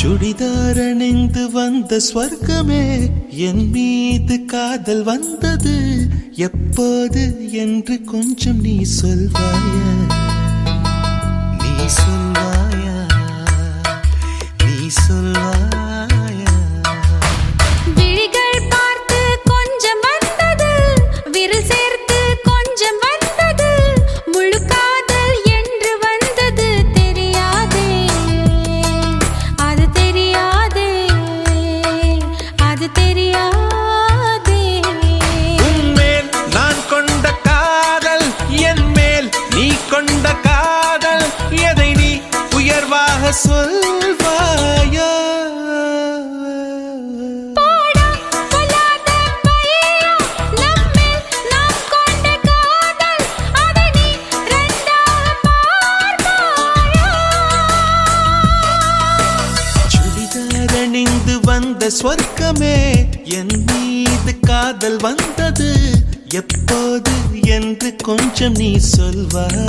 சுடிதார் அணிந்து வந்த ஸ்வர்க்கமே என் மீது காதல் வந்தது எப்போது என்று கொஞ்சம் நீ சொல்வாயா நீ சொல்வாயா நீ சொல்வாயா விழிகள் பார்த்து கொஞ்சம் வந்தது விரல் சேர்த்து கொஞ்சம் வந்தது முழு காதல் என்று வந்தது தெரியாதே அது தெரியாதே அது தெரியாதே உன்மேல் நான் கொண்ட காதல் என் மேல் நீ கொண்ட காதல் எதை நீ உயர்வாக சொல்வாயா போடா கொல்லாத பையா நம்மேல் நாம் கொண்ட காதல் அதை நீ ரெண்டாக பார்ப்பாயா சுடிதார் அணிந்து வந்த ஸ்வர்க்கமே என் மீது காதல் வந்தது எப்போது என்று கொஞ்சம் நீ சொல்வாயா